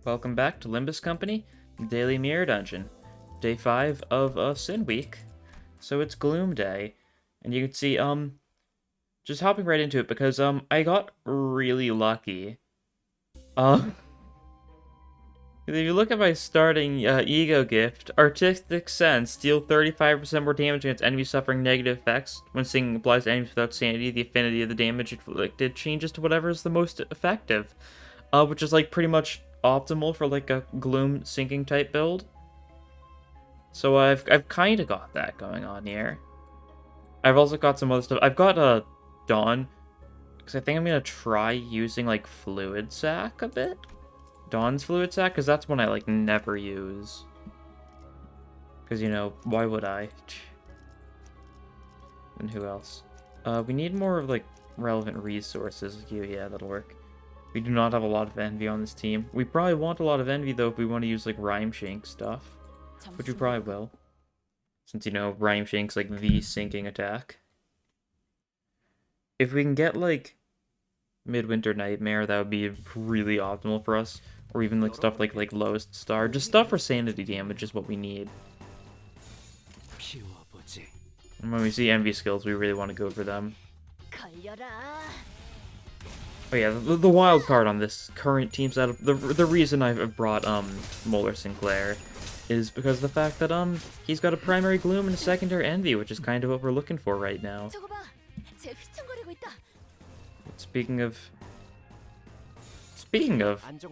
Welcome back to Limbus Company, Daily Mirror Dungeon. Day 5 of Sin Week. So it's Gloom Day. And you can see, just hopping right into it because, I got really lucky. If you look at my starting, ego gift, Artistic Sense, deal 35% more damage against enemies suffering negative effects. When singing applies to enemies without sanity, the affinity of the damage inflicted changes to whatever is the most effective. Which is, like, pretty much optimal for, like, a Gloom sinking type build. So I've kind of got that going on here. I've also got some other stuff. I've got a Dawn, because I think I'm going to try using, like, Fluid Sac a bit. Dawn's Fluid Sac, because that's one I, like, never use. Because, you know, why would I? And who else? We need more of, like, relevant resources. Yeah, that'll work. We do not have a lot of envy on this team. We probably want a lot of envy, though, if we want to use, like, Rhyme Shank stuff. Which we probably will. Since, you know, Rhyme Shank's, like, the sinking attack. If we can get, like, Midwinter Nightmare, that would be really optimal for us. Or even, like, stuff like Lowest Star. Just stuff for sanity damage is what we need. And when we see envy skills, we really want to go for them. Oh yeah, the wild card on this current team setup, the reason I've brought Molar Sinclair is because of the fact that he's got a primary Gloom and a secondary Envy, which is kind of what we're looking for right now. Speaking of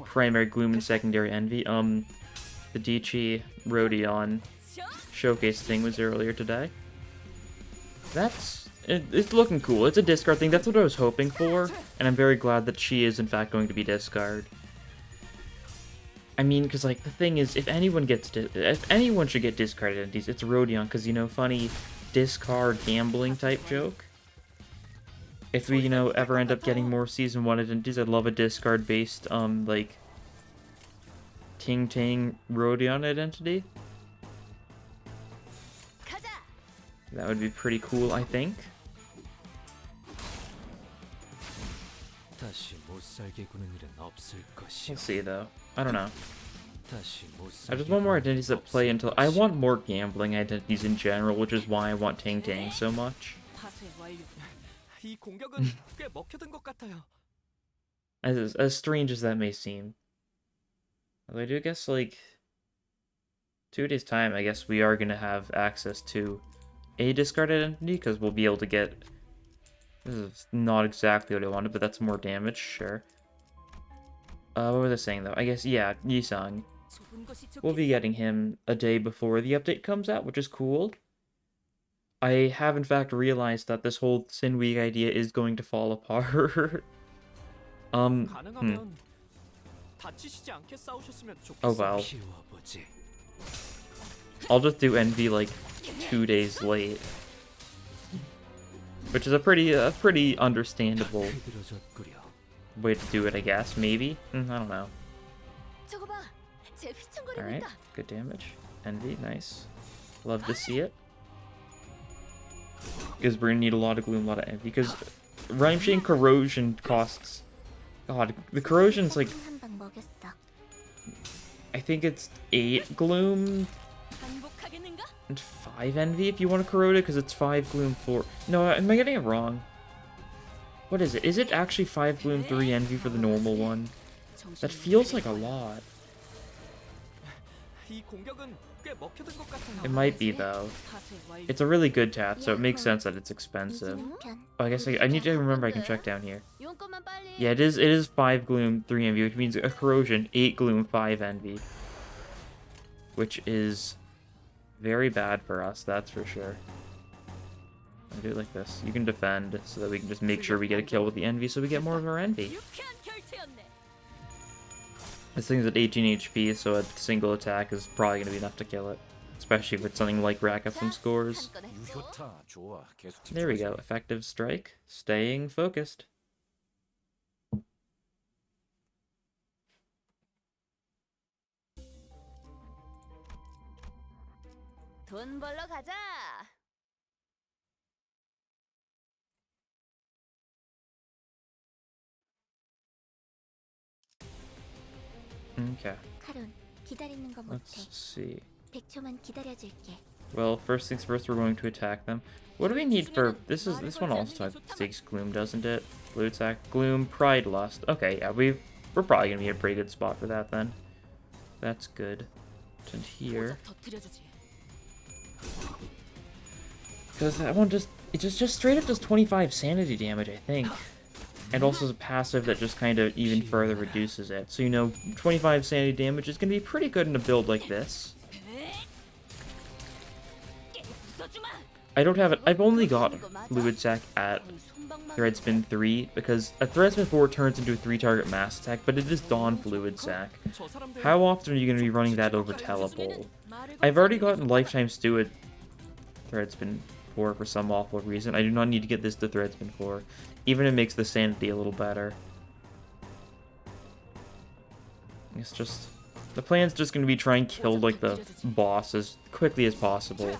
primary Gloom and secondary Envy, the Dichi Rodion showcase thing was earlier today. It's looking cool. It's a discard thing. That's what I was hoping for, and I'm very glad that she is in fact going to be discard. I mean, because like the thing is, if anyone should get discarded entities, it's Rodion, because you know, funny discard gambling type joke. If we, you know, ever end up getting more season 1 identities, I'd love a discard based like Ting Ting Rodion identity. That would be pretty cool, I think. We'll see, though. I don't know. I just want more identities that play until... I want more gambling identities in general, which is why I want Ting Ting so much. As strange as that may seem. Although I do guess, like... 2 days' time, I guess we are going to have access to a discard identity, because we'll be able to get... This is not exactly what I wanted, but that's more damage, sure. What were they saying, though? I guess, yeah, Yisang. We'll be getting him a day before the update comes out, which is cool. I have, in fact, realized that this whole Sin Week idea is going to fall apart. Oh, well. I'll just do Envy, like, 2 days late. Which is a pretty understandable way to do it, I guess. Maybe? I don't know. Alright, good damage. Envy, nice. Love to see it. Because we're gonna need a lot of Gloom, a lot of Envy. Because Rhyme Chain Corrosion costs... God, the Corrosion's like... I think it's 8 Gloom... and 5 Envy if you want to corrode it, because it's 5 Gloom, 4... No, am I getting it wrong? What is it? Is it actually 5 Gloom, 3 Envy for the normal one? That feels like a lot. It might be, though. It's a really good tat, so it makes sense that it's expensive. Oh, I guess I need to remember I can check down here. Yeah, it is 5 Gloom, 3 Envy, which means a Corrosion, 8 Gloom, 5 Envy. Which is... very bad for us, that's for sure. I'll do it like this. You can defend so that we can just make sure we get a kill with the Envy so we get more of our Envy. This thing's at 18 HP, so a single attack is probably going to be enough to kill it. Especially if it's something like rack up some scores. There we go. Effective strike. Staying focused. 돈 벌러 가자. Okay. 카론, 기다리는 거 못해. Let's see. 100초만 기다려줄게. Well, first things first, we're going to attack them. What do we need for... This one also takes Gloom, doesn't it? Blue attack, Gloom, Pride, Lust. Okay, yeah, we're probably going to be in a pretty good spot for that then. That's good. And here... Because that one just straight up does 25 sanity damage, I think. And also is a passive that just kind of even further reduces it. So, you know, 25 sanity damage is going to be pretty good in a build like this. I don't have it. I've only got Fluid Sac at Threadspin 3 because a Threadspin 4 turns into a 3-target mass attack, but it is Dawn Fluid Sac. How often are you going to be running that over Telepole? I've already gotten Lifetime Stew at Threadspin 4 for some awful reason. I do not need to get this to Threadspin 4. Even it makes the sanity a little better. It's just... The plan's just going to be try and kill, like, the boss as quickly as possible.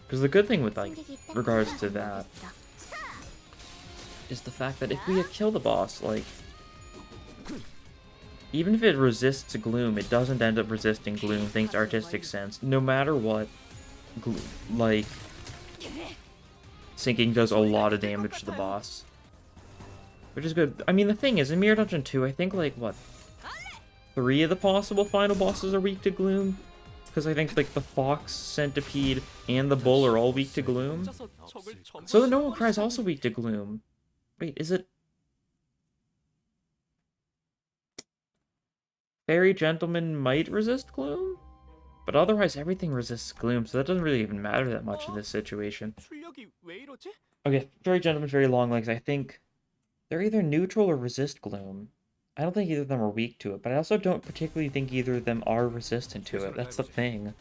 Because the good thing with, like, regards to that is the fact that if we kill the boss, like, even if it resists Gloom, it doesn't end up resisting Gloom thanks to Artistic Sense. No matter what, like, sinking does a lot of damage to the boss. Which is good. I mean, the thing is, in Mirror Dungeon 2, I think, like, what, 3 of the possible final bosses are weak to Gloom? Because I think, like, the Fox, Centipede, and the Bull are all weak to Gloom. So the Noble Cry is also weak to Gloom. Wait, is it... Fairy Gentleman might resist Gloom? But otherwise everything resists Gloom, so that doesn't really even matter that much in this situation. Okay, Fairy Gentleman, Fairy Longlegs, I think they're either neutral or resist Gloom. I don't think either of them are weak to it, but I also don't particularly think either of them are resistant to it. That's the thing.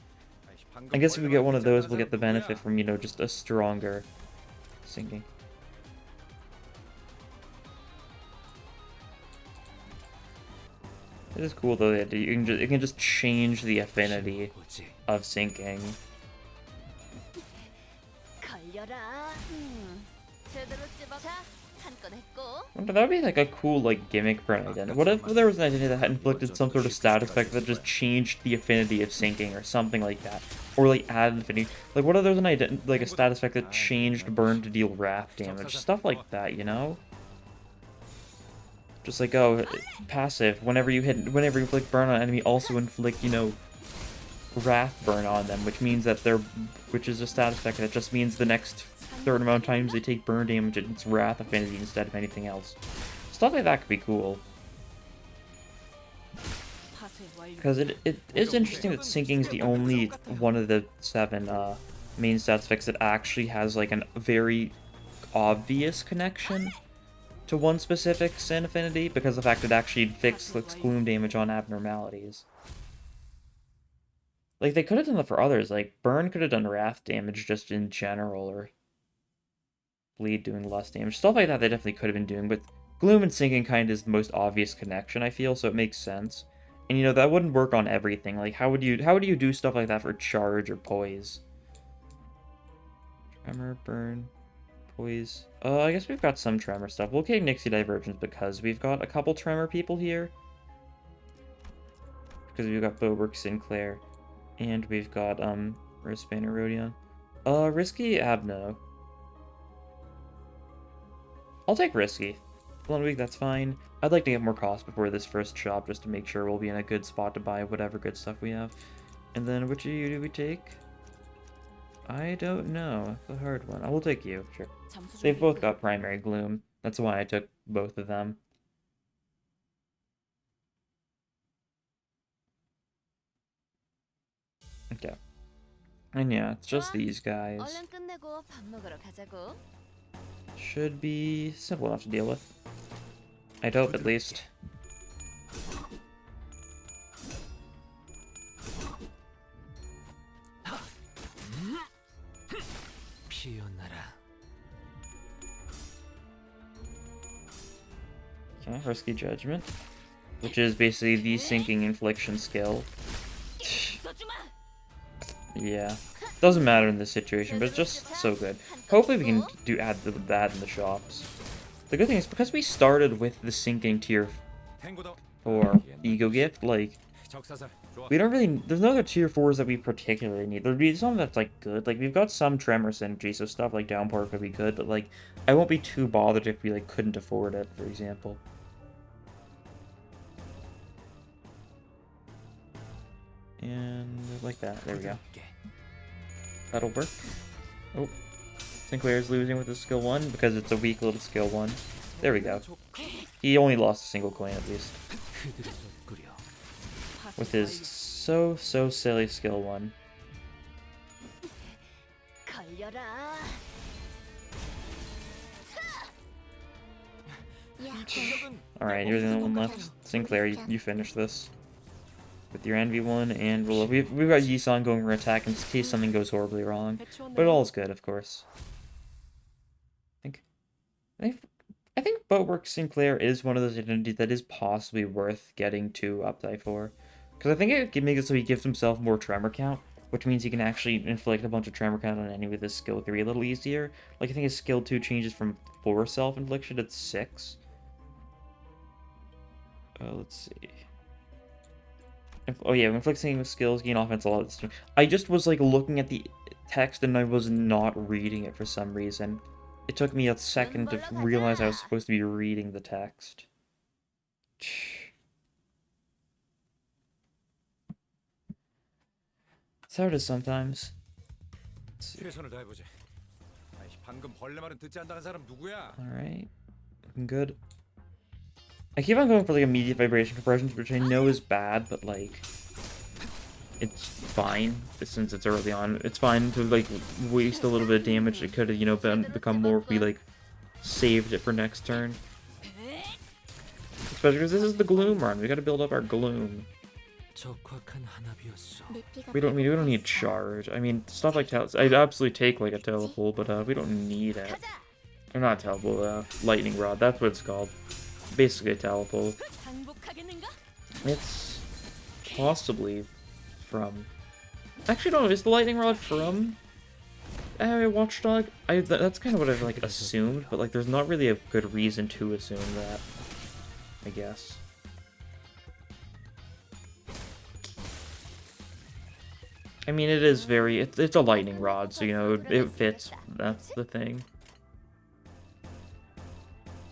I guess if we get one of those, we'll get the benefit from, you know, just a stronger sinking. It is cool though that you can just change the affinity of sinking. That would be like a cool like gimmick for an identity. What if there was an identity that had inflicted some sort of stat effect that just changed the affinity of sinking or something like that, or like added affinity? Like what if there was an like a stat effect that changed burn to deal wrath damage, stuff like that, you know? Just like, oh, passive, whenever you inflict burn on an enemy, also inflict, you know, wrath burn on them, which means that which is a stat effect that just means the next certain amount of times they take burn damage, it's wrath affinity instead of anything else. Stuff like that could be cool. Because it is interesting that sinking is the only one of the 7 main stat effects that actually has like a very obvious connection to one specific sin affinity, because of the fact it actually inflicts gloom damage on abnormalities. Like, they could have done that for others, like, burn could have done wrath damage just in general, or bleed doing less damage. Stuff like that they definitely could have been doing, but gloom and sinking kind of is the most obvious connection, I feel, so it makes sense. And, you know, that wouldn't work on everything. Like, how would you do stuff like that for charge or poise? Tremor, burn, poise. I guess we've got some tremor stuff. We'll take Nixie Divergence because we've got a couple tremor people here. Because we've got Boberg Sinclair. And we've got, Rispan Rodion. Risky Abno. I'll take Risky. 1 week, that's fine. I'd like to get more cost before this first shop just to make sure we'll be in a good spot to buy whatever good stuff we have. And then which of you do we take? I don't know. It's a hard one. I will take you, sure. They've both got primary gloom. That's why I took both of them. Okay. And yeah, it's just these guys. Should be simple enough to deal with. I'd hope, at least. Okay, Risky Judgment, which is basically the sinking infliction skill. Yeah, doesn't matter in this situation, but it's just so good. Hopefully we can add that in the shops. The good thing is, because we started with the sinking tier or Ego Gift, like, we don't really, there's no other tier 4s that we particularly need. There'd be some that's, like, good. Like, we've got some Tremor synergy, so stuff like Downpour could be good, but, like, I won't be too bothered if we, like, couldn't afford it, for example. And like that, there we go. That'll work. Oh, Sinclair's losing with his skill 1 because it's a weak little skill 1. There we go. He only lost a single coin at least. With his so silly skill 1. Alright, you're the only one left. Sinclair, you finish this. With your Envy 1, and we've got Yisan going for attack in case something goes horribly wrong. But all's good, of course. I think Boatwork Sinclair is one of those identities that is possibly worth getting to up die for. Because I think it can make it so he gives himself more tremor count, which means he can actually inflict a bunch of tremor count on an enemy with his skill 3 a little easier. Like, I think his skill 2 changes from 4 self-infliction to 6. Let's see. Oh yeah, inflicting with skills, gain offense, all that stuff. I just was like looking at the text and I was not reading it for some reason. It took me a second to realize I was supposed to be reading the text. That's how it is sometimes. Alright. Looking good. I keep on going for like immediate vibration compression, which I know is bad, but like it's fine since it's early on. It's fine to like waste a little bit of damage. It could have, you know, become more if we like saved it for next turn. Especially because this is the Gloom run. We got to build up our Gloom. We don't need charge. I mean, stuff like I'd absolutely take like a telepole, but we don't need it. Or not telepole, lightning rod. That's what it's called. Basically a telepole. It's possibly from. Actually, no. Is the lightning rod from Watchdog? That's kind of what I've like assumed, but like, there's not really a good reason to assume that. I guess. I mean, it is very. It's a lightning rod, so you know it fits. That's the thing.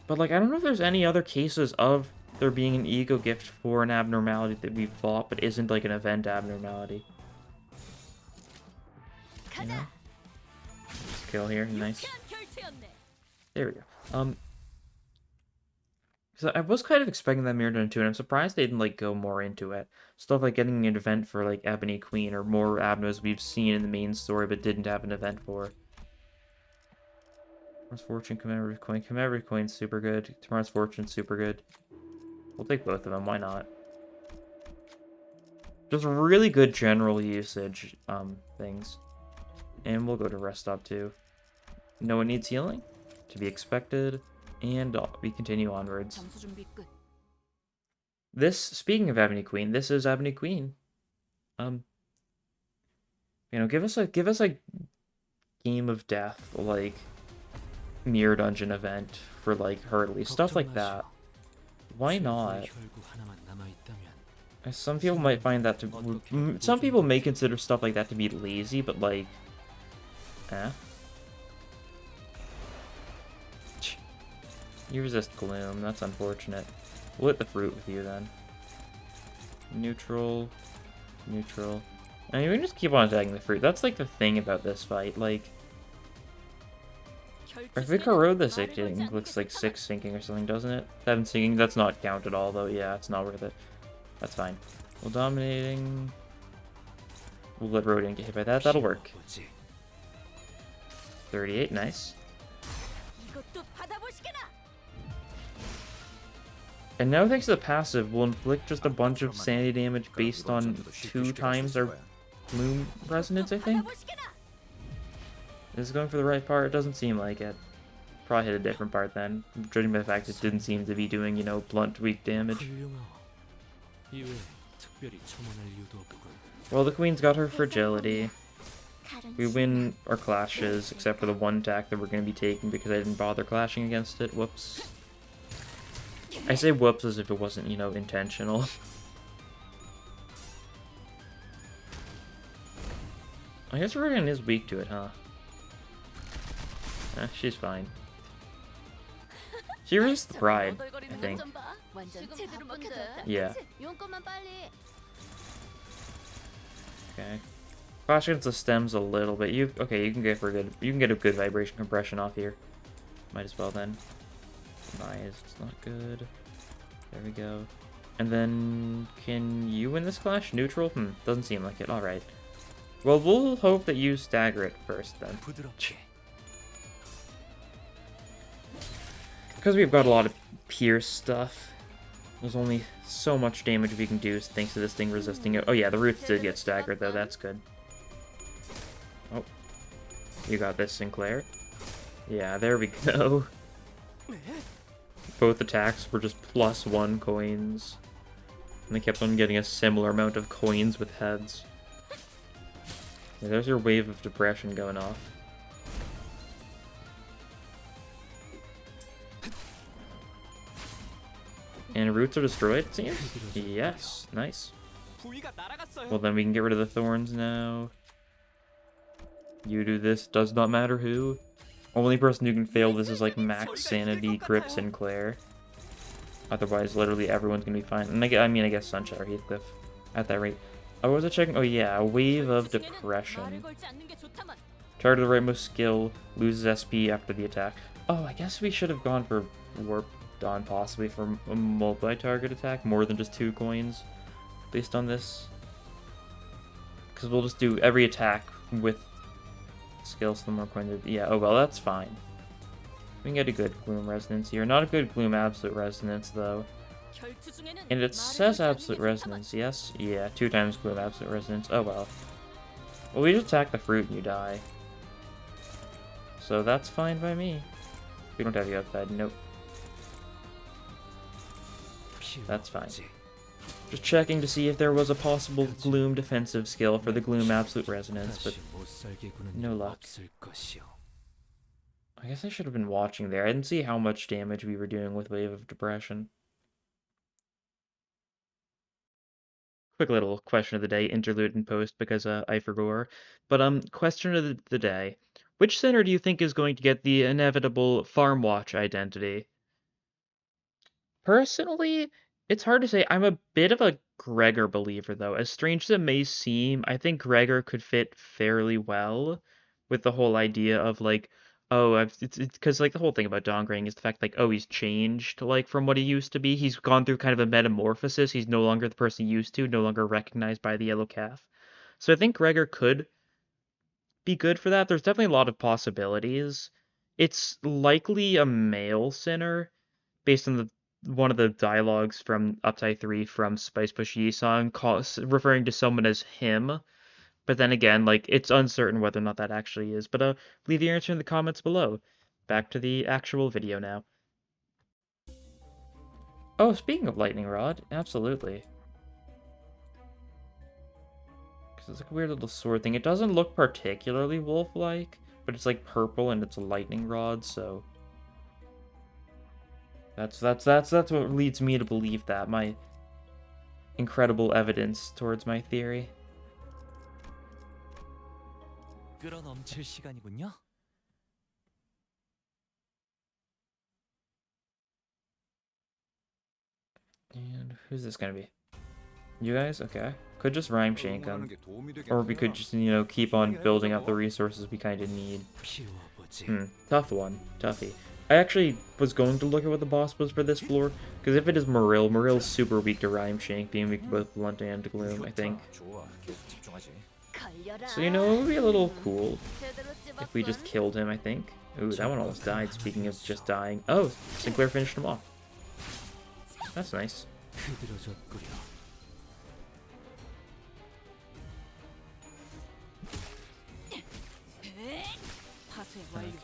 But, like, I don't know if there's any other cases of there being an ego gift for an abnormality that we've fought, but isn't, like, an event abnormality. You know? Skill here, nice. There we go. So I was kind of expecting that mirror done too, and I'm surprised they didn't, like, go more into it. Stuff like getting an event for, like, Ebony Queen, or more abnos we've seen in the main story, but didn't have an event for. Tomorrow's Fortune, Commemorative Coin. Commemorative Coin's super good. Tomorrow's Fortune's super good. We'll take both of them, why not? Just really good general usage things. And we'll go to rest stop too. No one needs healing. To be expected. And we continue onwards. This, speaking of Ebony Queen, this is Ebony Queen. You know, give us a game of death, like Mirror Dungeon event for like her at least, stuff like that. Why not? Some people might find that to, some people may consider stuff like that to be lazy, but like, You resist Gloom, that's unfortunate. We'll hit the fruit with you then. Neutral, neutral. I mean, we can just keep on attacking the fruit. That's like the thing about this fight, like, if we corrode this, it looks like 6 sinking or something, doesn't it? 7 sinking, that's not count at all, though. Yeah, it's not worth it. That's fine. Well, dominating. We'll let Rodian get hit by that. That'll work. 38, nice. And now, thanks to the passive, we'll inflict just a bunch of sanity damage based on 2 times our Gloom resonance, I think. Is it going for the right part? It doesn't seem like it. Probably hit a different part then, judging by the fact it didn't seem to be doing, you know, blunt, weak damage. Well, the Queen's got her fragility. We win our clashes, except for the one attack that we're going to be taking because I didn't bother clashing against it. Whoops. I say whoops as if it wasn't, you know, intentional. I guess Rodion is weak to it, huh? She's fine. She risks the pride, I think. Yeah. Okay. Crash against the stems a little bit. You can get a good vibration compression off here. Might as well then. Bias, it's not good. There we go. And then can you win this clash? Neutral? Doesn't seem like it. Alright. Well, we'll hope that you stagger it first then. Because we've got a lot of pierce stuff, there's only so much damage we can do thanks to this thing resisting it. Oh yeah, the roots did get staggered though, that's good. Oh. You got this, Sinclair. Yeah, there we go. Both attacks were just +1 coins. And they kept on getting a similar amount of coins with heads. Yeah, there's your wave of depression going off. And roots are destroyed, it seems? Yes, nice. Well, then we can get rid of the thorns now. You do this, does not matter who. Only person who can fail this is like Max Sanity, Grip Sinclair. Otherwise, literally everyone's gonna be fine. And I mean, I guess Sunshower Heathcliff at that rate. Oh, was I checking? Oh yeah, a wave of depression. Target of the rightmost skill loses SP after the attack. Oh, I guess we should have gone for Warp Dawn possibly for a multi-target attack, more than just 2 coins, based on this. Because we'll just do every attack with skills, the more coins. Yeah, oh well, that's fine. We can get a good Gloom Resonance here. Not a good Gloom Absolute Resonance, though. And it says Absolute Resonance, yes? Yeah, 2 times Gloom Absolute Resonance. Oh well. Well, we just attack the fruit and you die. So that's fine by me. We don't have you outside, nope. That's fine. Just checking to see if there was a possible Gloom defensive skill for the Gloom Absolute Resonance, but no luck. I guess I should have been watching there. I didn't see how much damage we were doing with Wave of Depression. Quick little question of the day, interlude in post because I forgot. But question of the day. Which center do you think is going to get the inevitable Farmwatch Identity? Personally, it's hard to say. I'm a bit of a Gregor believer, though. As strange as it may seem, I think Gregor could fit fairly well with the whole idea of, like, oh, it's because, like, the whole thing about downgrading is the fact, like, oh, he's changed, like, from what he used to be. He's gone through kind of a metamorphosis. He's no longer the person he used to, no longer recognized by the yellow calf. So I think Gregor could be good for that. There's definitely a lot of possibilities. It's likely a male sinner, based on one of the dialogues from Upside 3 from Spice Push Yi-song, referring to someone as him. But then again, like, it's uncertain whether or not that actually is. But leave the answer in the comments below. Back to the actual video now. Oh, speaking of Lightning Rod, absolutely. Because it's like a weird little sword thing. It doesn't look particularly wolf-like, but it's like purple and it's a lightning rod, so that's what leads me to believe that. My incredible evidence towards my theory. And who's this gonna be? You guys? Okay. Could just rhyme shank them. Or we could just, you know, keep on building up the resources we kind of need. Tough one. Toughy. I actually was going to look at what the boss was for this floor, because if it is Marill's super weak to Rhyme Shank, being weak to both Blunt and Gloom, I think. So, you know, it would be a little cool if we just killed him, I think. Ooh, that one almost died, speaking of just dying. Oh, Sinclair finished him off. That's nice.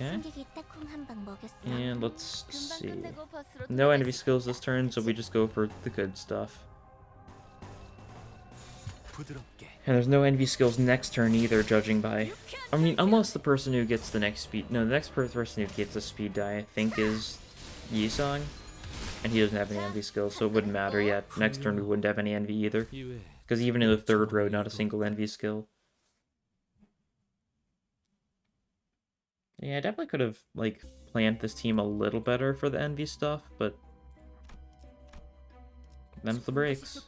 Okay. And let's see. No enemy skills this turn, so we just go for the good stuff. And there's no envy skills next turn either, judging by... I mean, unless the person who gets the next speed... No, the next person who gets a speed die, I think, is Yi-song. And he doesn't have any envy skills, so it wouldn't matter yet. Next turn we wouldn't have any envy either. Because even in the third row, not a single envy skill. Yeah, I definitely could have, like, planned this team a little better for the envy stuff, but them's the breaks.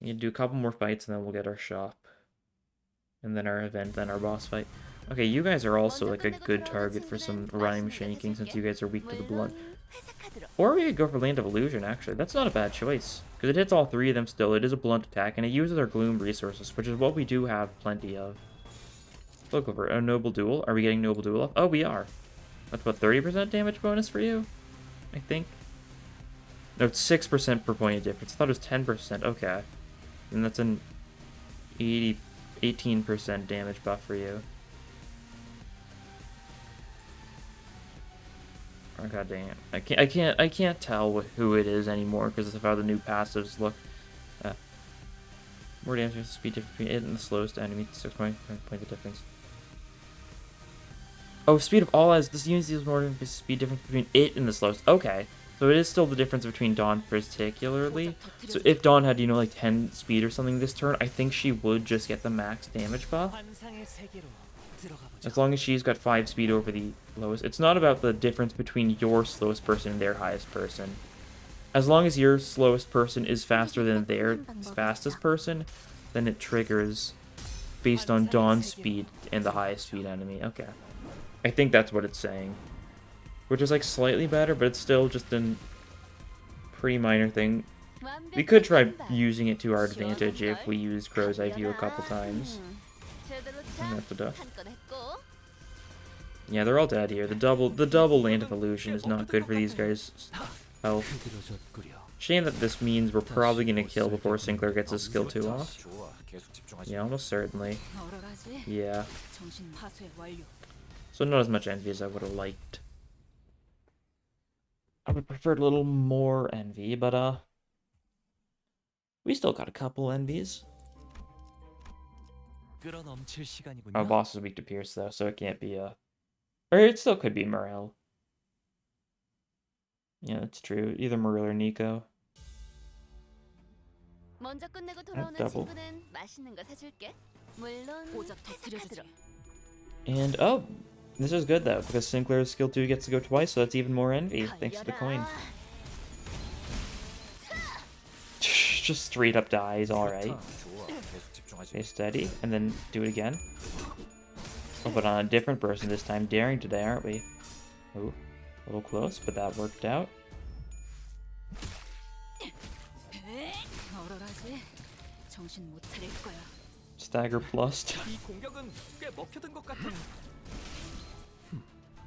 You do a couple more fights and then we'll get our shop. And then our event, then our boss fight. Okay, you guys are also like a good target for some rhyme shaking since you guys are weak to the blunt. Or we could go for Land of Illusion, actually. That's not a bad choice. Because it hits all three of them still. It is a blunt attack, and it uses our Gloom resources, which is what we do have plenty of. Look over a Noble Duel. Are we getting Noble Duel off? Oh, we are. That's what, 30% damage bonus for you? I think. No, it's 6% per point of difference. I thought it was 10%. Okay. And that's an 18% damage buff for you. Oh, god dang it. I can't tell who it is anymore because of how the new passives look. More damage with speed difference between it and the slowest enemy. 6 point of difference. Oh, speed of all as this unit deals more damage with speed difference between it and the slowest. Okay. So it is still the difference between Dawn particularly. So if Dawn had, you know, like 10 speed or something this turn, I think she would just get the max damage buff. As long as she's got 5 speed over the lowest. It's not about the difference between your slowest person and their highest person. As long as your slowest person is faster than their fastest person, then it triggers based on Dawn's speed and the highest speed enemy. Okay. I think that's what it's saying. Which is like slightly better, but it's still just a pretty minor thing. We could try using it to our advantage if we use Crow's Eye View a couple times. Yeah, they're all dead here. The double Land of Illusion is not good for these guys' health. Shame that this means we're probably gonna kill before Sinclair gets his skill 2 off. Yeah, almost certainly. Yeah. So not as much envy as I would have liked. I would have preferred a little more envy, but we still got a couple envies. Our boss is weak to Pierce though, so it can't be or it still could be Morel. Yeah, that's true. Either Morel or Nico. Double. And oh, this is good though, because Sinclair's skill 2 gets to go twice, so that's even more envy, thanks to the coin. Just straight up dies, alright. Stay steady, and then do it again. Oh, but on a different person this time, daring today, aren't we? Ooh, a little close, but that worked out. Stagger plus.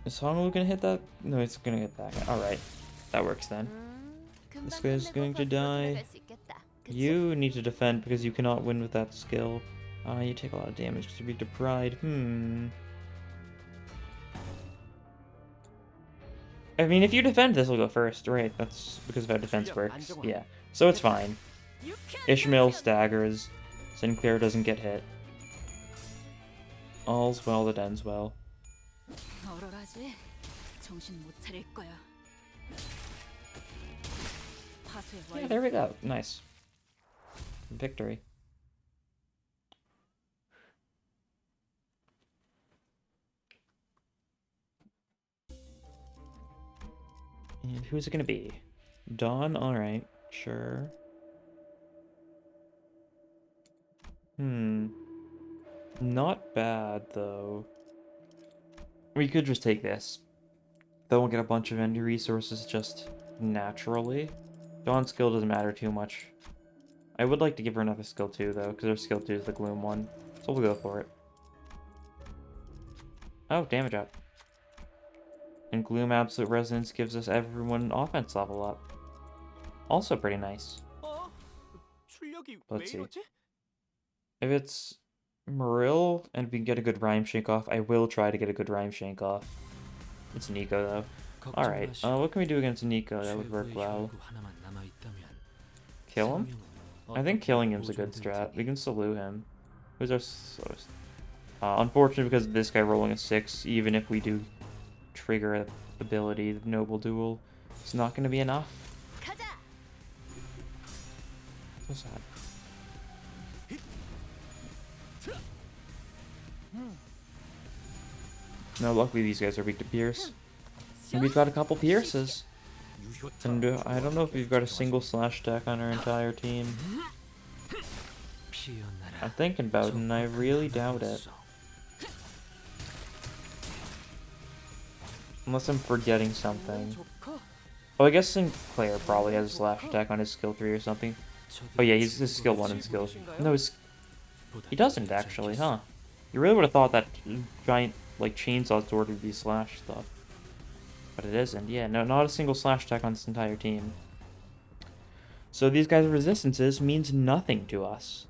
Is Honglu gonna hit that? No, it's gonna hit that guy. Alright, that works then. This guy's going to die. You need to defend because you cannot win with that skill. You take a lot of damage because you're weak to pride. I mean, if you defend, this will go first, right? That's because of how defense works. Yeah, so it's fine. Ishmael staggers. Sinclair doesn't get hit. All's well that ends well. Yeah, there we go. Nice. Victory. And who's it gonna be? Dawn? Alright, sure. Not bad, though. We could just take this. Then we'll get a bunch of envy resources just naturally. Dawn's skill doesn't matter too much. I would like to give her another skill 2, though, because her skill 2 is the Gloom one. So we'll go for it. Oh, damage up. And Gloom Absolute Resonance gives us everyone offense level up. Also pretty nice. Let's see. If it's Maril and we can get a good Rhyme Shake off, I will try to get a good Rhyme Shake off. It's Nico, though. Alright, what can we do against Nico that would work well? Kill him? I think killing him's a good strat. We can slew him. Who's our slowest? Unfortunately, because of this guy rolling a 6, even if we do trigger ability, the Noble Duel, is not going to be enough. So sad. No, luckily these guys are weak to Pierce. And we've got a couple Pierces. And I don't know if we've got a single slash attack on our entire team. I'm thinking about it, and I really doubt it. Unless I'm forgetting something. Oh, I guess Sinclair probably has a slash attack on his skill 3 or something. Oh yeah, he's his skill 1 and skill... No, he doesn't actually, huh? You really would have thought that giant, like, chainsaw sword would be slash stuff. But it isn't. Yeah, no, not a single slash attack on this entire team. So these guys' resistances means nothing to us.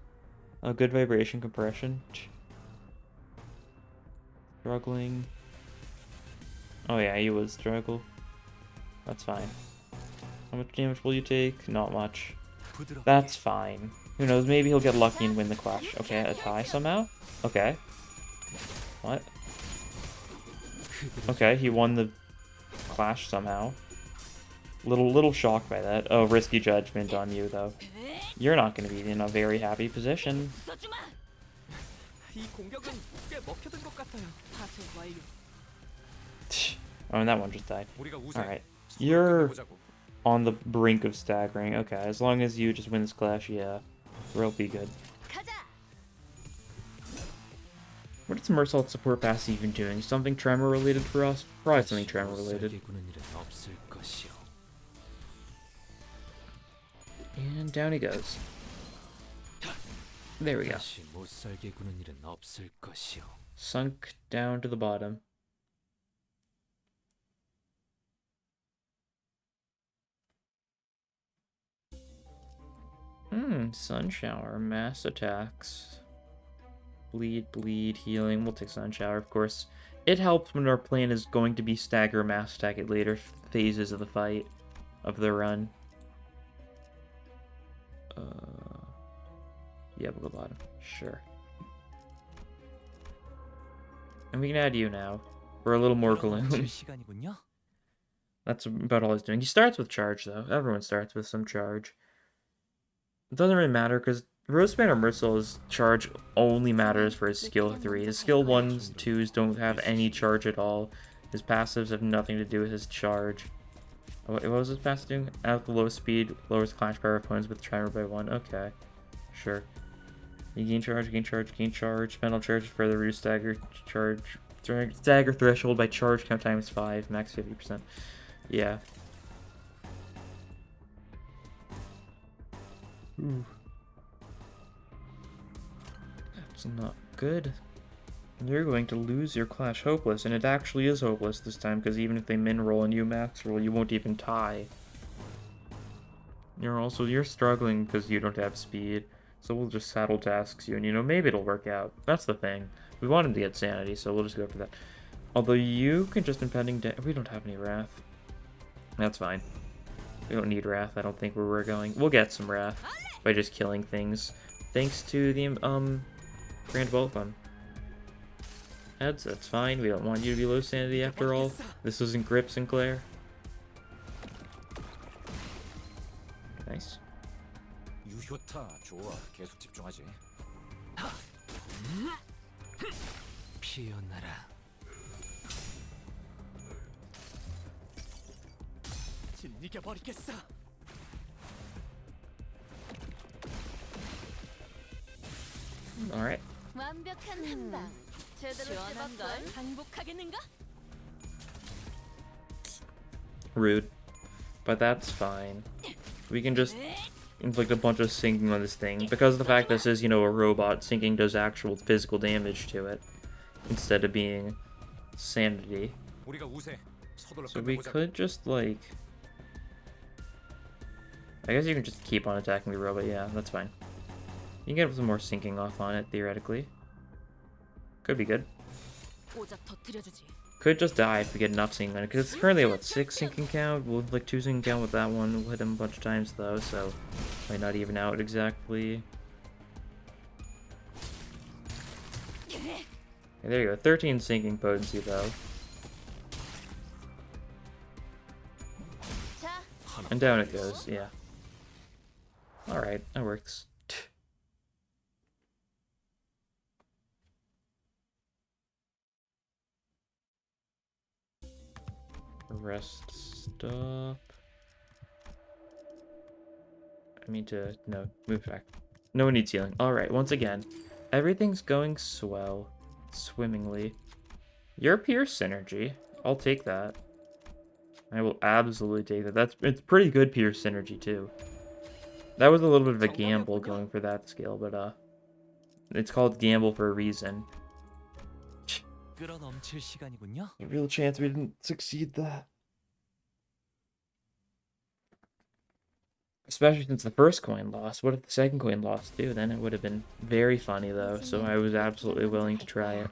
A good vibration compression. Struggling. Oh yeah, he would struggle. That's fine. How much damage will you take? Not much. That's fine. Who knows, maybe he'll get lucky and win the clash. Okay, a tie somehow? Okay. What? Okay, he won the clash somehow. Little shocked by that. Oh, risky judgment on you, though. You're not going to be in a very happy position. Oh, and that one just died. Alright. You're on the brink of staggering. Okay, as long as you just win this clash, yeah. We'll be good. What is Mersault's support pass even doing? Something tremor related for us? Probably something tremor related. And down he goes. There we go. Sunk down to the bottom. Sun Shower, mass attacks. Bleed, healing. We'll take Sun Shower, of course. It helps when our plan is going to be stagger mass attack at later phases of the fight, of the run. Yeah, we'll go bottom. Sure. And we can add you now. For a little more Gloom. That's about all he's doing. He starts with charge, though. Everyone starts with some charge. It doesn't really matter, because Roseman or Mercil's charge only matters for his skill 3. His skill 1s, 2s don't have any charge at all. His passives have nothing to do with his charge. What was his passive doing? At the lowest speed, lowers clash power opponents with tremor by 1. Okay. Sure. You gain charge, gain charge, gain charge. Mental charge further reduce stagger charge. Stagger threshold by charge count times 5, max 50%. Yeah. Ooh. That's not good. You're going to lose your clash hopeless, and it actually is hopeless this time, because even if they min roll and you max roll, you won't even tie. You're struggling because you don't have speed, so we'll just saddle tasks you, and you know, maybe it'll work out. That's the thing. We want him to get sanity, so we'll just go for that. Although you can just impending we don't have any wrath. That's fine. We don't need wrath, I don't think, where we're going. We'll get some wrath by just killing things. Thanks to the, Grand Bolt Fun. That's fine. We don't want you to be low sanity after all. This isn't Grip Sinclair. Nice. Alright. Rude. But that's fine. We can just inflict a bunch of sinking on this thing. Because of the fact this is, you know, a robot, sinking does actual physical damage to it. Instead of being sanity. So we could just, like... I guess you can just keep on attacking the robot, yeah, that's fine. You can get some more sinking off on it, theoretically. Could be good. Could just die if we get enough sinking on it, because it's currently at, what, 6 sinking count? We'll have, like, 2 sinking count with that one. We'll hit him a bunch of times, though, so might not even out exactly. Okay, there you go. 13 sinking potency, though. And down it goes, yeah. Alright, that works. Rest stop. I mean to, no, move back. No one needs healing. Alright, once again, everything's going swell, swimmingly. Your Pierce synergy. I'll take that. I will absolutely take that. It's pretty good Pierce synergy too. That was a little bit of a gamble going for that skill, but it's called gamble for a reason. A real chance we didn't succeed that. Especially since the first coin lost. What if the second coin lost too? Then it would have been very funny though, so I was absolutely willing to try it.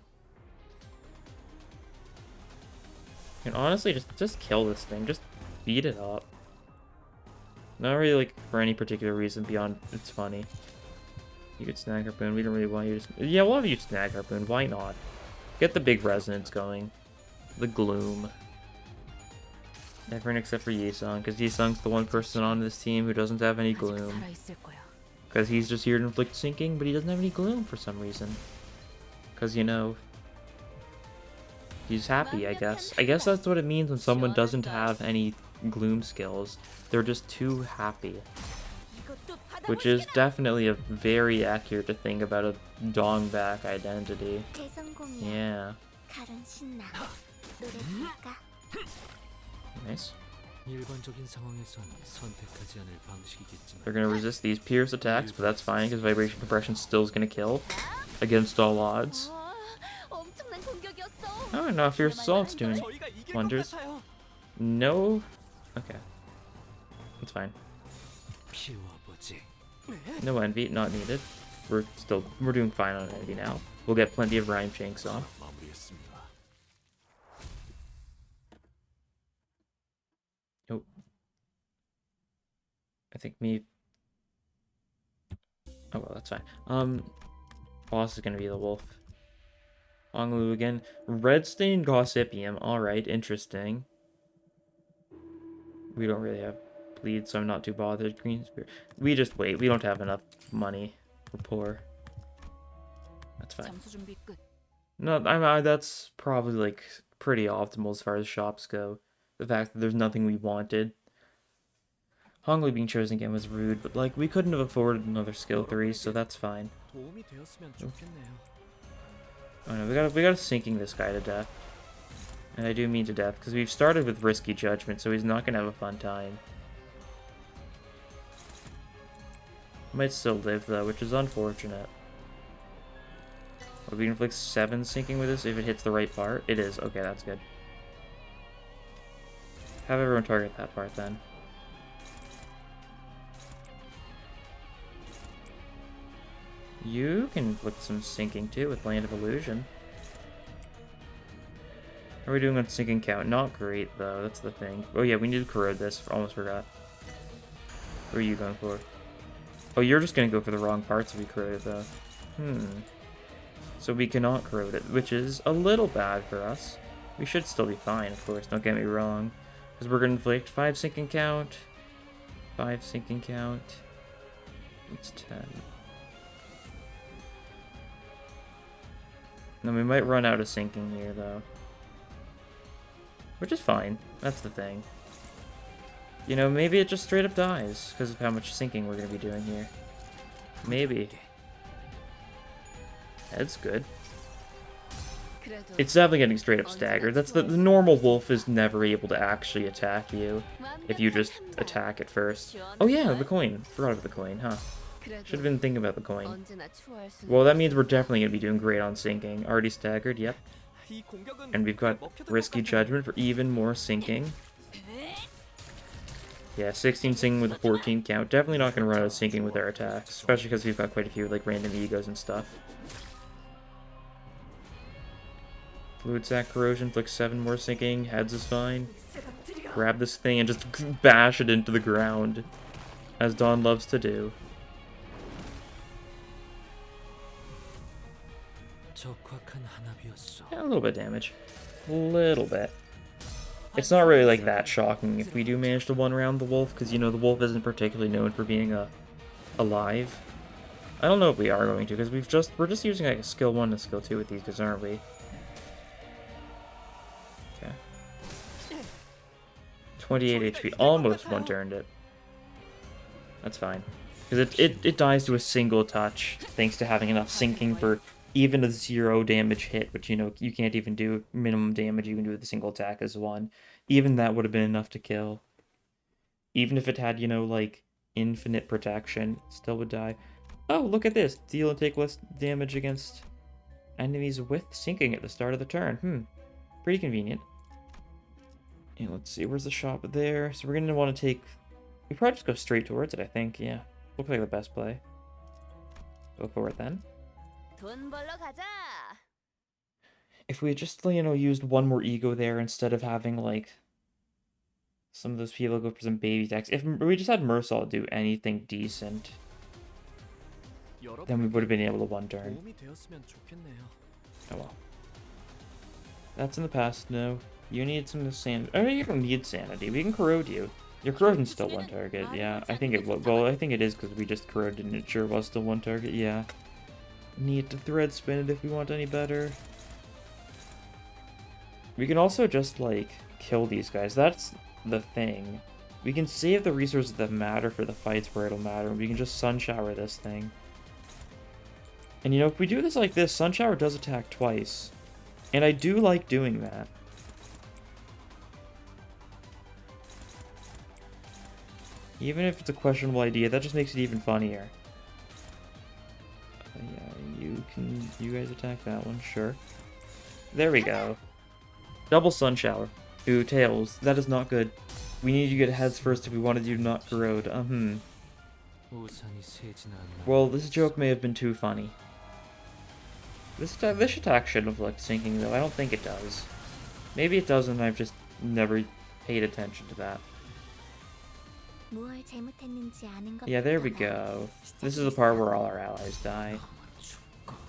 And honestly, just kill this thing. Just beat it up. Not really like for any particular reason beyond it's funny. You could snag harpoon. We don't really want you to. Yeah, we'll have you snag harpoon. Why not? Get the big resonance going. The Gloom. Everyone except for Yisung, because Yisung's the one person on this team who doesn't have any Gloom. Because he's just here to inflict sinking, but he doesn't have any Gloom for some reason. Because, you know, he's happy, I guess. I guess that's what it means when someone doesn't have any Gloom skills. They're just too happy. Which is definitely a very accurate thing about a dongback identity. Yeah. Nice. They're gonna resist these Pierce attacks, but that's fine because Vibration Compression still is gonna kill against all odds. Oh no, Fierce Assault's doing wonders. No. Okay. It's fine. No envy, not needed. We're doing fine on envy now. We'll get plenty of Rhyme Shanks off. Nope. I think me. Oh well, that's fine. Boss is gonna be the wolf. Onglu again. Redstained Gossipium. Alright, interesting. We don't really have bleed, so I'm not too bothered. Green Spirit. We just wait. We don't have enough money. We're poor. That's fine. No, that's probably like pretty optimal as far as shops go. The fact that there's nothing we wanted. Hongli being chosen again was rude, but like we couldn't have afforded another skill 3, so that's fine. Oh no, we gotta sinking this guy to death. And I do mean to death, because we've started with risky judgment, so he's not gonna have a fun time. Might still live though, which is unfortunate. Would we inflict 7 sinking with this if it hits the right part? It is. Okay, that's good. Have everyone target that part then. You can inflict some sinking too with Land of Illusion. How are we doing on sinking count? Not great though, that's the thing. Oh yeah, we need to corrode this. Almost forgot. What are you going for? Oh, you're just gonna go for the wrong parts if we corrode it though. So we cannot corrode it, which is a little bad for us. We should still be fine, of course, don't get me wrong. Because we're gonna inflict 5 sinking count. 5 sinking count. It's 10. Then we might run out of sinking here though. Which is fine. That's the thing. You know, maybe it just straight up dies because of how much sinking we're going to be doing here. Maybe. That's good. It's definitely getting straight up staggered. That's the normal wolf is never able to actually attack you if you just attack it first. Oh yeah, the coin. Forgot about the coin, huh? Should have been thinking about the coin. Well, that means we're definitely going to be doing great on sinking. Already staggered, yep. And we've got risky judgment for even more sinking. Yeah, 16 sinking with a 14 count. Definitely not going to run out of sinking with our attacks, especially because we've got quite a few like random egos and stuff. Fluid sac corrosion, like 7 more sinking. Heads is fine. Grab this thing and just bash it into the ground, as Dawn loves to do. Yeah, a little bit of damage. A little bit. It's not really like that shocking if we do manage to one round the wolf, because you know the wolf isn't particularly known for being alive. I don't know if we are going to, because we're just using like a skill 1 and skill 2 with these guys, aren't we? Okay. 28 HP, almost one-turned it. That's fine. Because it dies to a single touch, thanks to having enough sinking for even a 0 damage hit, which, you know, you can't even do minimum damage you can do with a single attack as 1. Even that would have been enough to kill. Even if it had, you know, like, infinite protection, it still would die. Oh, look at this. Deal and take less damage against enemies with sinking at the start of the turn. Pretty convenient. And let's see, where's the shop there? So we're going to want to take... We probably just go straight towards it, I think, yeah. Looks like the best play. Go for it then. If we had just, you know, used one more ego there instead of having, like, some of those people go for some baby attacks. If we just had Mersal do anything decent, then we would have been able to one turn. Oh well. That's in the past, no. You need some sanity. Oh, you don't need sanity. We can corrode you. Your corrosion's still one target, yeah. I think it will. Well, I think it is because we just corroded and it sure was still one target, yeah. Need to thread spin it if we want any better. We can also just, like, kill these guys. That's the thing. We can save the resources that matter for the fights where it'll matter. We can just Sun Shower this thing. And, you know, if we do this like this, Sun Shower does attack twice. And I do like doing that. Even if it's a questionable idea, that just makes it even funnier. Yeah, you guys attack that one, sure. There we go. Double Sun Shower. Ooh, Tails, that is not good. We need you to get heads first if we wanted you to not corrode. Well, this joke may have been too funny. This attack should have looked sinking, though. I don't think it does. Maybe it does, and I've just never paid attention to that. Yeah, there we go. This is the part where all our allies die.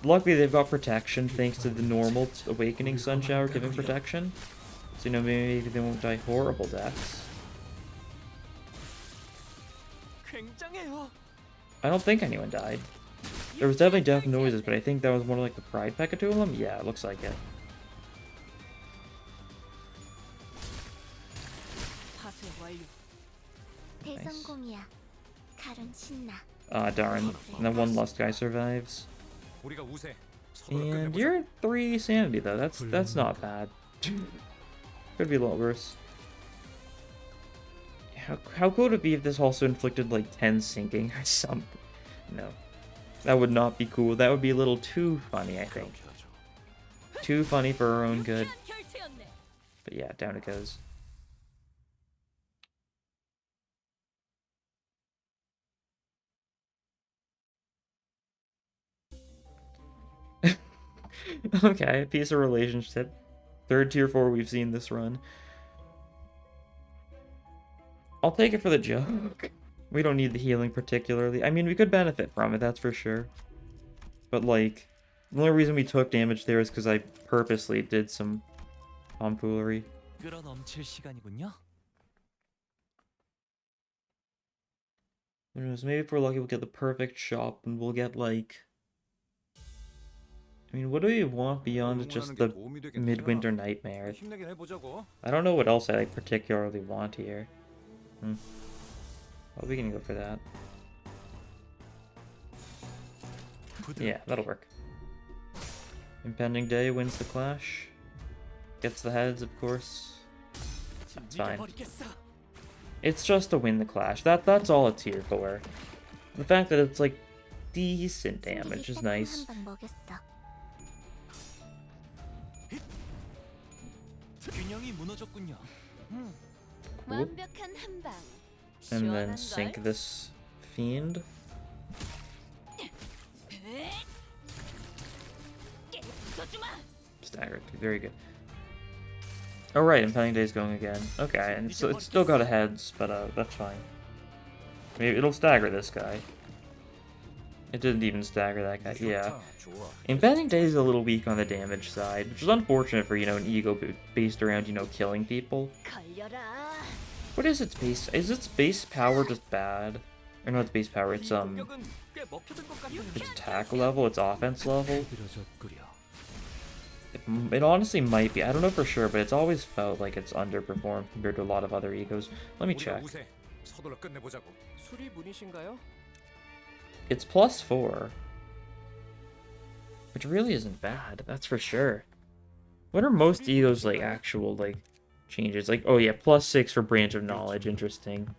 Luckily, they've got protection thanks to the normal Awakening Sun Shower giving protection. So, you know, maybe they won't die horrible deaths. I don't think anyone died. There was definitely death noises, but I think that was more like the Pride Pecatulum? Yeah, it looks like it. Nice. Ah, darn. And then one Lust guy survives. And you're at 3 sanity, though. That's not bad. Could be a lot worse. How cool would it be if this also inflicted, like, 10 sinking or something? No. That would not be cool. That would be a little too funny, I think. Too funny for our own good. But yeah, down it goes. Okay, piece of relationship. 3rd tier 4 we've seen this run. I'll take it for the joke. We don't need the healing particularly. I mean, we could benefit from it, that's for sure. But, like, the only reason we took damage there is because I purposely did some tomfoolery. Who knows, maybe if we're lucky we'll get the perfect shop and we'll get, like... I mean, what do we want beyond just the Midwinter Nightmare? I don't know what else I like particularly want here. Well, we can go for that. Yeah, that'll work. Impending Day wins the clash. Gets the heads, of course. It's fine. It's just to win the clash. That's all it's here for. The fact that it's, like, decent damage is nice. Cool. And then sink this fiend. Staggered. Very good. Oh right, Impending Day's going again. Okay, and so it's still got a heads, but that's fine. Maybe it'll stagger this guy. It didn't even stagger that guy. Yeah. Embedding Day is a little weak on the damage side, which is unfortunate for, an ego based around, killing people. What is its base? Is its base power just bad? Or not its base power, it's attack level, its offense level. It honestly might be. I don't know for sure, but it's always felt like it's underperformed compared to a lot of other egos. Let me check. It's +4. Which really isn't bad, that's for sure. What are most egos, like, actual, like, changes? Like, oh yeah, +6 for Branch of Knowledge, interesting.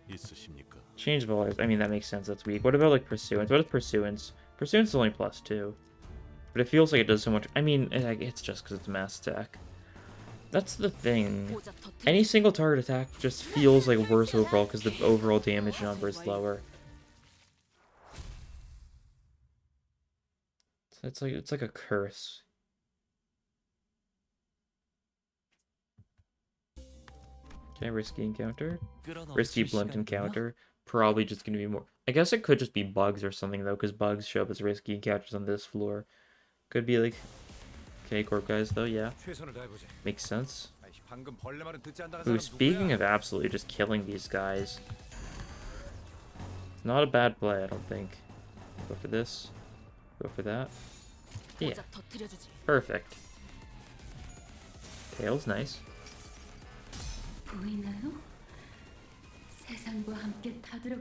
Change of Allies, I mean, that makes sense, that's weak. What about, like, Pursuance? What is Pursuance? Pursuance is only +2. But it feels like it does so much. I mean, it's just because it's mass attack. That's the thing. Any single target attack just feels like worse overall because the overall damage number is lower. It's like a curse. Okay, risky encounter. Risky blunt encounter. Probably just gonna be more. I guess it could just be bugs or something though, because bugs show up as risky encounters on this floor. Could be like K-Corp guys though, yeah. Makes sense. Ooh, speaking of absolutely just killing these guys. Not a bad play, I don't think. Go for this. Go for that. Yeah. Perfect. Tail's nice.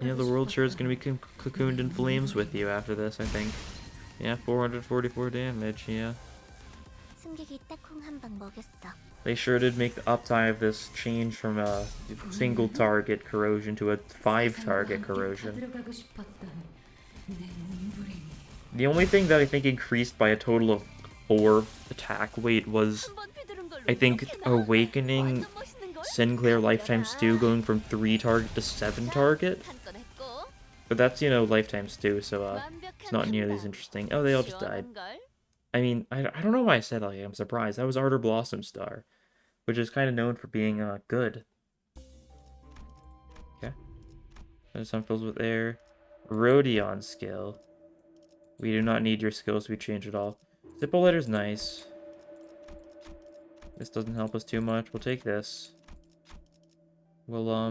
Yeah, the world sure is going to be cocooned in flames with you after this, I think. Yeah, 444 damage, yeah. They sure did make the uptime of this change from a single target corrosion to a 5 target corrosion. The only thing that I think increased by a total of 4 attack weight was, I think, Awakening Sinclair Lifetime Stew going from 3 target to 7 target. But that's, Lifetime Stew, so it's not nearly as interesting. Oh, they all just died. I mean, I don't know why I said I'm surprised. That was Ardor Blossom Star, which is kind of known for being good. Okay. Some fills with air. Rhodion skill. We do not need your skills to be changed at all. Zippo letter's nice. This doesn't help us too much. We'll take this. We'll, I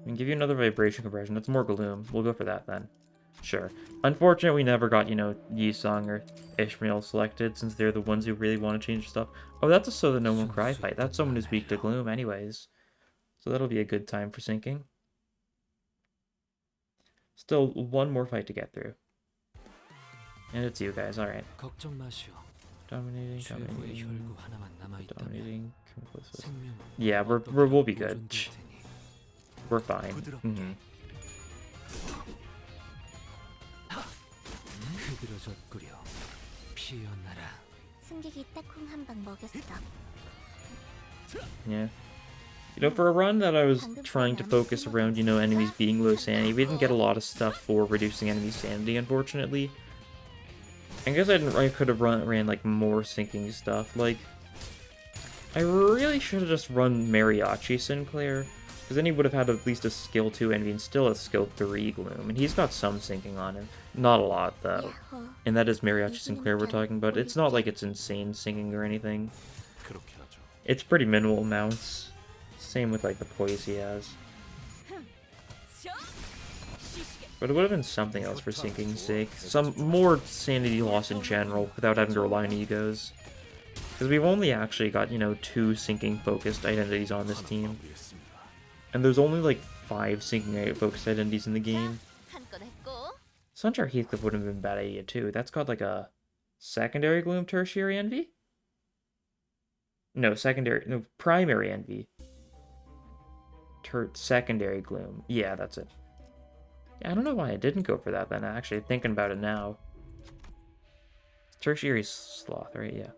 can give you another vibration compression. That's more Gloom. We'll go for that then. Sure. Unfortunately, we never got, Yisong or Ishmael selected, since they're the ones who really want to change stuff. Oh, that's a So That No One Cry fight. That's someone who's weak to Gloom anyways. So that'll be a good time for syncing. Still, one more fight to get through. And it's you guys, alright. Dominating. Yeah, we'll be good. We're fine. Yeah. For a run that I was trying to focus around, enemies being low sanity, we didn't get a lot of stuff for reducing enemy sanity, unfortunately. I guess I could have ran like more sinking stuff. Like, I really should have just run Mariachi Sinclair, because then he would have had at least a skill 2 enemy and still a skill 3 Gloom, and he's got some sinking on him. Not a lot though. And that is Mariachi Sinclair we're talking about. It's not like it's insane sinking or anything. It's pretty minimal amounts. Same with like the poise he has. But it would have been something else for sinking's sake. Some more sanity loss in general, without having to rely on egos. Because we've only actually got, 2 sinking focused identities on this team. And there's only like 5 sinking focused identities in the game. Sunchar Heathcliff would have been a bad idea too. That's got like a secondary Gloom, tertiary envy? No, primary envy. Secondary Gloom. Yeah, that's it. Yeah, I don't know why I didn't go for that then, actually, thinking about it now. Tertiary Sloth, right? Yeah.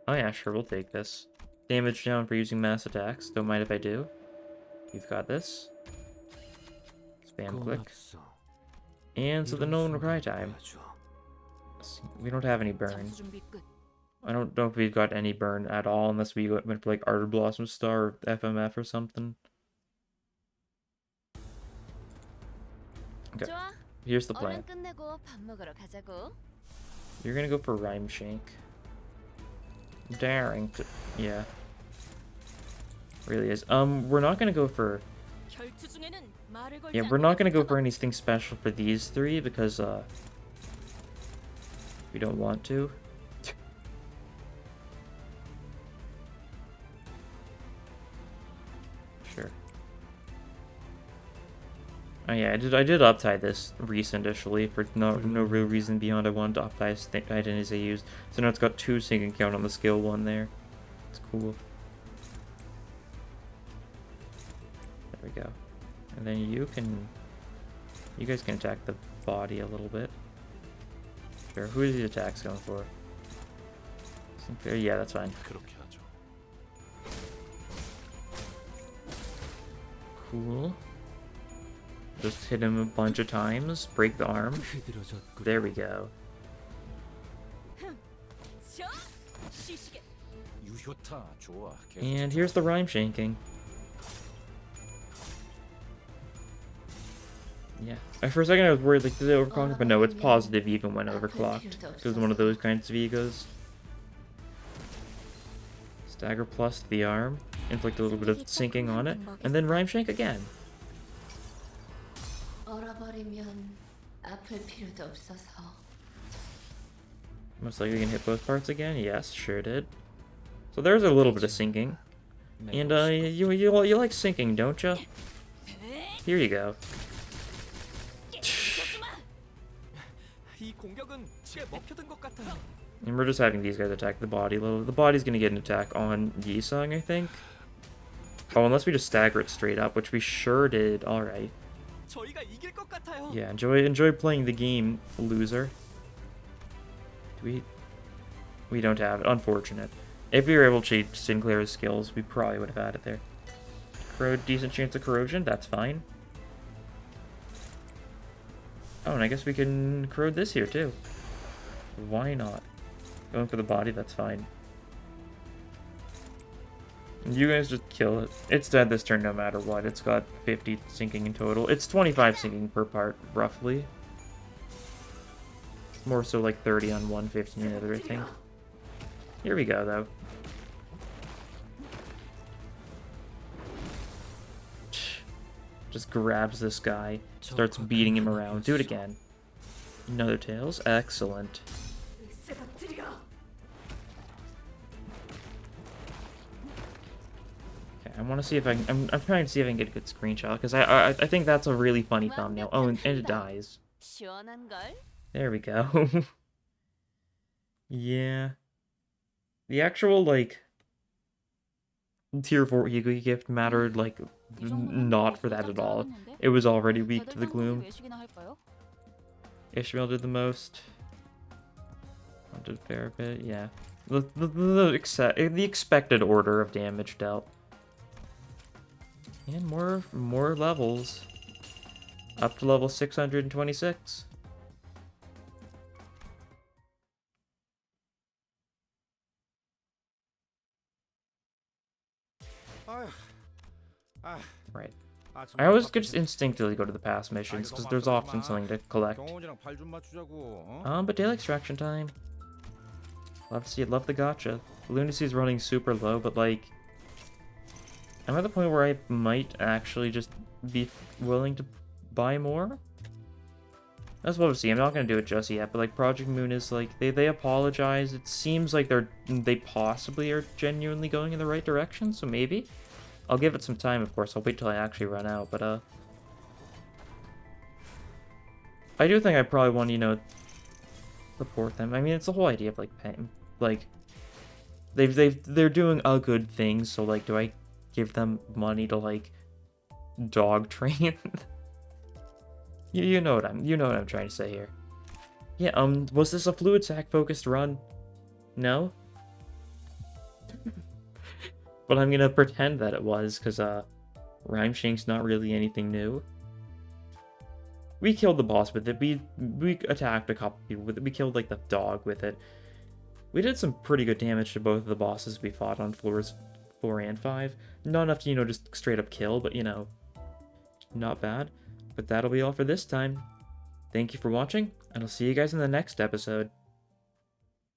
Oh yeah, sure, we'll take this. Damage down for using mass attacks. Don't mind if I do. You've got this. Spam click. And so the no one will cry time. We don't have any burn. I don't know if we've got any burn at all, unless we went for like Ardor Blossom Star or FMF or something. Okay, 좋아. here's the plan. 얼른 끝내고 밥 먹으러 가자고. You're gonna go for Rhyme Shank. Daring to... Yeah. Really is. We're not gonna go for... 결투 중에는 말을 걸지 Yeah, we're not gonna go 않고 for anything special for these three because, we don't want to. Sure. Oh yeah, I did uptie this recent initially for no real reason beyond I wanted to uptie identities I used. So now it's got 2 sinking count on the skill 1 there. It's cool. There we go. And then you guys can attack the body a little bit. Sure, who are these attacks going for? Yeah, that's fine. Cool. Just hit him a bunch of times, break the arm. There we go. And here's the rhyme shanking. Yeah. For a second I was worried, like, did it overclock? But no, it's positive even when overclocked. It was one of those kinds of egos. Stagger plus the arm. Inflict a little bit of sinking on it. And then rhyme shank again. Most likely gonna hit both parts again? Yes, sure did. So there's a little bit of sinking. And you like sinking, don't you? Here you go. And we're just having these guys attack the body a little. The body's gonna get an attack on Yisung, I think. Oh, unless we just stagger it straight up, which we sure did. Alright. Yeah, enjoy playing the game, loser. We don't have it. Unfortunate. If we were able to cheat Sinclair's skills, we probably would have had it there. Decent chance of corrosion, that's fine. Oh, and I guess we can corrode this here too. Why not? Going for the body, that's fine. You guys just kill it. It's dead this turn no matter what. It's got 50 sinking in total. It's 25 sinking per part, roughly. More so like 30 on one, 50 on the other, I think. Here we go, though. Just grabs this guy, starts beating him around. Do it again. Another tails. Excellent. I want to see if I can, I'm trying to see if I can get a good screenshot, because I think that's a really funny thumbnail. Oh, and it dies. There we go. Yeah. The actual, like, tier 4 ego gift mattered, like, not for that at all. It was already weak to the Gloom. Ishmael did the most. I did a fair bit, yeah. The expected order of damage dealt. And more levels. Up to level 626. Right. I always just instinctively go to the past missions because there's often something to collect. But daily extraction time. Love to see it. Love the gacha. Lunacy's running super low, but like, I'm at the point where I might actually just be willing to buy more. That's what we'll see. I'm not gonna do it just yet, but like Project Moon is like they apologize. It seems like they possibly are genuinely going in the right direction, so maybe. I'll give it some time, of course. I'll wait till I actually run out, but I do think I probably want to, you know, support them. I mean, it's the whole idea of like paying, like they're doing a good thing, so like, do I give them money to like dog train? you know what I'm trying to say here. Yeah, was this a fluid sack focused run? No? But I'm gonna pretend that it was, because Rhyme Shank's not really anything new. We killed the boss with it. We attacked a couple people with it. We killed like the dog with it. We did some pretty good damage to both of the bosses we fought on floors 4 and 5. Not enough to, you know, just straight up kill, but you know, not bad. But that'll be all for this time. Thank you for watching, and I'll see you guys in the next episode.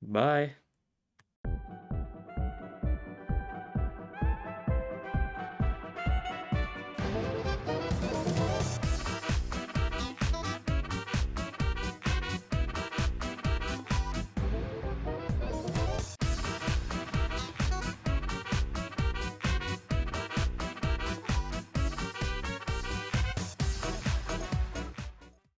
Bye.